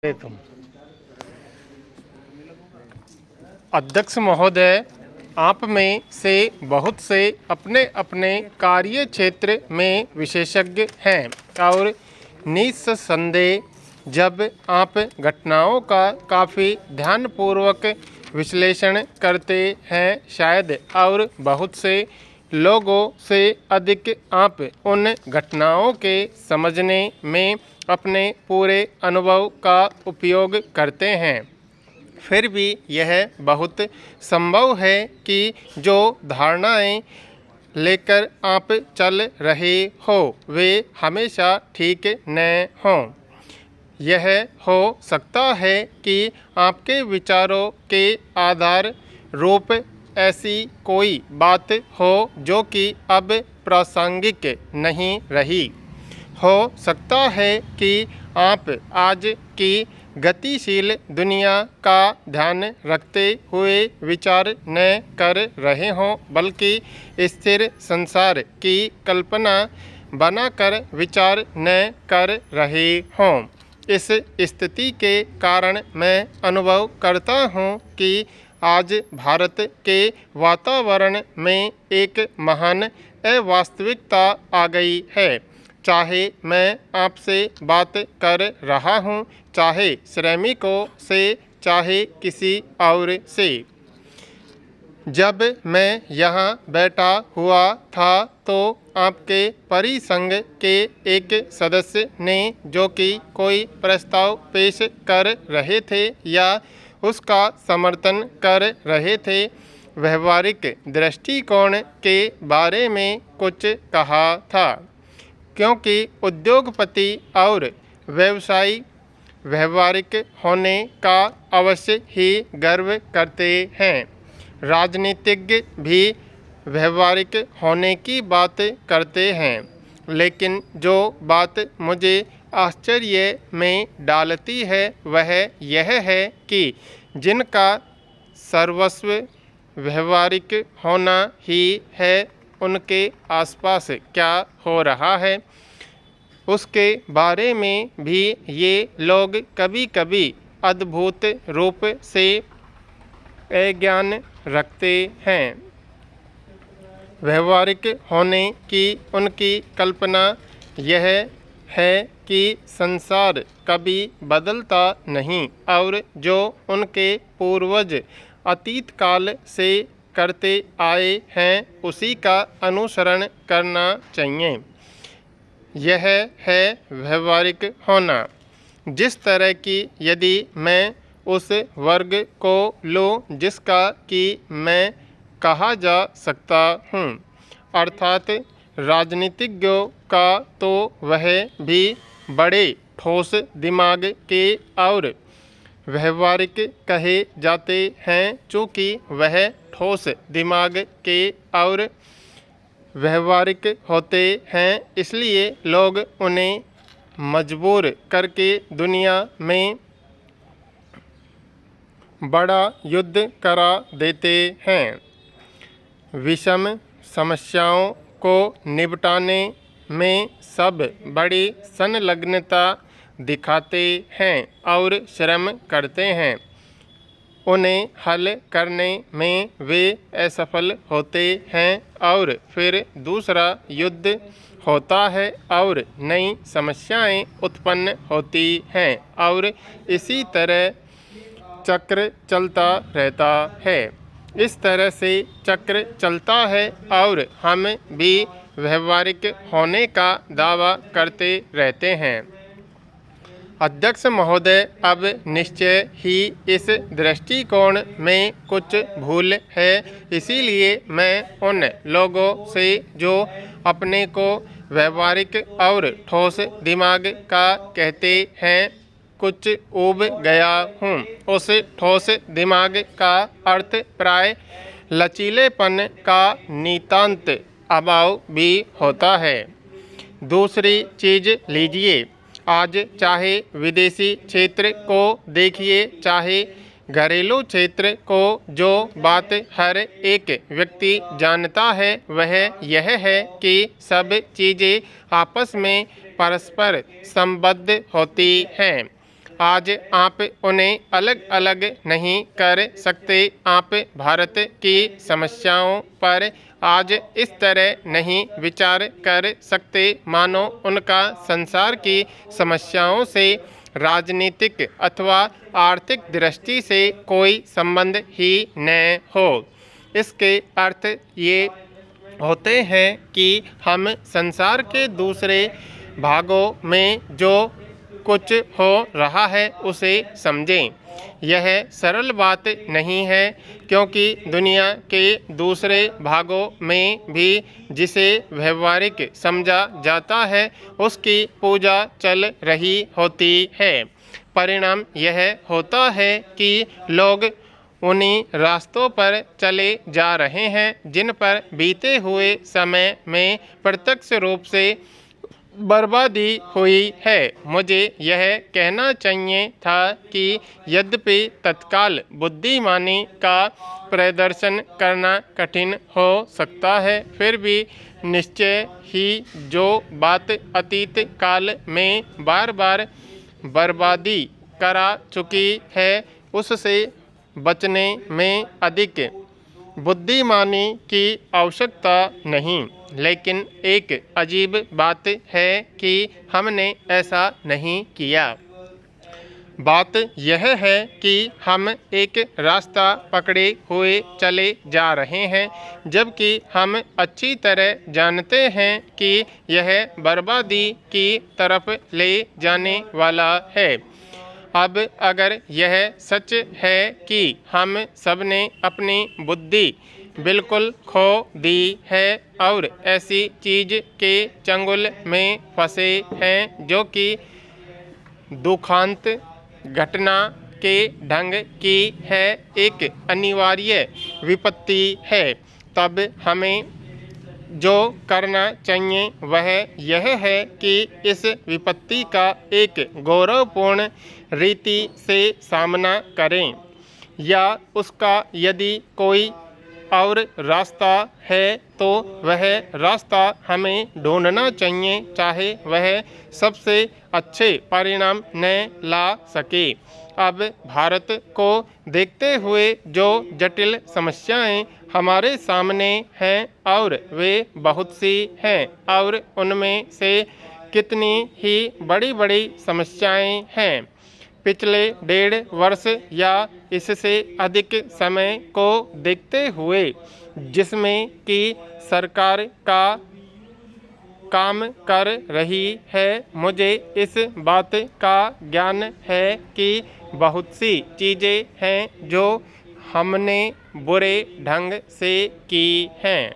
तुम अध्यक्ष महोदय, आप में से बहुत से अपने अपने कार्य क्षेत्र में विशेषज्ञ हैं और निस्संदेह जब आप घटनाओं का काफ़ी ध्यानपूर्वक विश्लेषण करते हैं, शायद और बहुत से लोगों से अधिक आप उन घटनाओं के समझने में अपने पूरे अनुभव का उपयोग करते हैं। फिर भी यह बहुत संभव है कि जो धारणाएं लेकर आप चल रहे हो वे हमेशा ठीक न हों। यह हो सकता है कि आपके विचारों के आधार रूप ऐसी कोई बात हो जो कि अब प्रासंगिक नहीं रही। हो सकता है कि आप आज की गतिशील दुनिया का ध्यान रखते हुए विचार न कर रहे हों, बल्कि स्थिर संसार की कल्पना बनाकर विचार न कर रहे हों। इस स्थिति के कारण मैं अनुभव करता हूँ कि आज भारत के वातावरण में एक महान अवास्तविकता आ गई है। चाहे मैं आपसे बात कर रहा हूँ, चाहे श्रमिकों से, चाहे किसी और से। जब मैं यहाँ बैठा हुआ था तो आपके परिसंघ के एक सदस्य ने, जो कि कोई प्रस्ताव पेश कर रहे थे या उसका समर्थन कर रहे थे, व्यवहारिक दृष्टिकोण के बारे में कुछ कहा था। क्योंकि उद्योगपति और व्यवसायी व्यवहारिक होने का अवश्य ही गर्व करते हैं। राजनीतिज्ञ भी व्यवहारिक होने की बात करते हैं, लेकिन जो बात मुझे आश्चर्य में डालती है वह यह है कि जिनका सर्वस्व व्यवहारिक होना ही है, उनके आसपास क्या हो रहा है उसके बारे में भी ये लोग कभी कभी अद्भुत रूप से अज्ञान रखते हैं। व्यवहारिक होने की उनकी कल्पना यह है कि संसार कभी बदलता नहीं और जो उनके पूर्वज अतीत काल से करते आए हैं उसी का अनुसरण करना चाहिए। यह है व्यवहारिक होना। जिस तरह की यदि मैं उस वर्ग को लूँ जिसका कि मैं कहा जा सकता हूँ, अर्थात राजनीतिज्ञों का, तो वह भी बड़े ठोस दिमाग के और व्यवहारिक कहे जाते हैं। चूँकि वह ठोस दिमाग के और व्यवहारिक होते हैं, इसलिए लोग उन्हें मजबूर करके दुनिया में बड़ा युद्ध करा देते हैं। विषम समस्याओं को निपटाने में सब बड़ी संलग्नता दिखाते हैं और श्रम करते हैं। उन्हें हल करने में वे असफल होते हैं और फिर दूसरा युद्ध होता है और नई समस्याएं उत्पन्न होती हैं और इसी तरह चक्र चलता रहता है। इस तरह से चक्र चलता है और हम भी व्यवहारिक होने का दावा करते रहते हैं। अध्यक्ष महोदय, अब निश्चय ही इस दृष्टिकोण में कुछ भूल है। इसीलिए मैं उन लोगों से जो अपने को व्यवहारिक और ठोस दिमाग का कहते हैं कुछ ऊब गया हूँ। उस ठोस दिमाग का अर्थ प्राय लचीलेपन का नितांत अभाव भी होता है। दूसरी चीज़ लीजिए, आज चाहे विदेशी क्षेत्र को देखिए, चाहे घरेलू क्षेत्र को, जो बात हर एक व्यक्ति जानता है वह यह है कि सब चीज़ें आपस में परस्पर संबद्ध होती हैं। आज आप उन्हें अलग अलग नहीं कर सकते। आप भारत की समस्याओं पर आज इस तरह नहीं विचार कर सकते मानो उनका संसार की समस्याओं से राजनीतिक अथवा आर्थिक दृष्टि से कोई संबंध ही न हो। इसके अर्थ ये होते हैं कि हम संसार के दूसरे भागों में जो कुछ हो रहा है उसे समझें। यह सरल बात नहीं है, क्योंकि दुनिया के दूसरे भागों में भी जिसे व्यवहारिक समझा जाता है उसकी पूजा चल रही होती है। परिणाम यह होता है कि लोग उन्हीं रास्तों पर चले जा रहे हैं जिन पर बीते हुए समय में प्रत्यक्ष रूप से बर्बादी हुई है। मुझे यह कहना चाहिए था कि यद्यपि तत्काल बुद्धिमानी का प्रदर्शन करना कठिन हो सकता है, फिर भी निश्चय ही जो बात अतीत काल में बार बार बर्बादी करा चुकी है उससे बचने में अधिक बुद्धिमानी की आवश्यकता नहीं। लेकिन एक अजीब बात है कि हमने ऐसा नहीं किया। बात यह है कि हम एक रास्ता पकड़े हुए चले जा रहे हैं, जबकि हम अच्छी तरह जानते हैं कि यह बर्बादी की तरफ ले जाने वाला है। अब अगर यह सच है कि हम सब ने अपनी बुद्धि बिल्कुल खो दी है और ऐसी चीज़ के चंगुल में फंसे हैं जो कि दुखांत घटना के ढंग की है, एक अनिवार्य विपत्ति है, तब हमें जो करना चाहिए वह यह है कि इस विपत्ति का एक गौरवपूर्ण रीति से सामना करें, या उसका यदि कोई और रास्ता है तो वह रास्ता हमें ढूंढना चाहिए, चाहे वह सबसे अच्छे परिणाम न ला सके। अब भारत को देखते हुए जो जटिल समस्याएं हमारे सामने हैं और वे बहुत सी हैं, और उनमें से कितनी ही बड़ी बड़ी समस्याएं हैं। पिछले 1.5 वर्ष या इससे अधिक समय को देखते हुए जिसमें कि सरकार का काम कर रही है, मुझे इस बात का ज्ञान है कि बहुत सी चीज़ें हैं जो हमने बुरे ढंग से की हैं।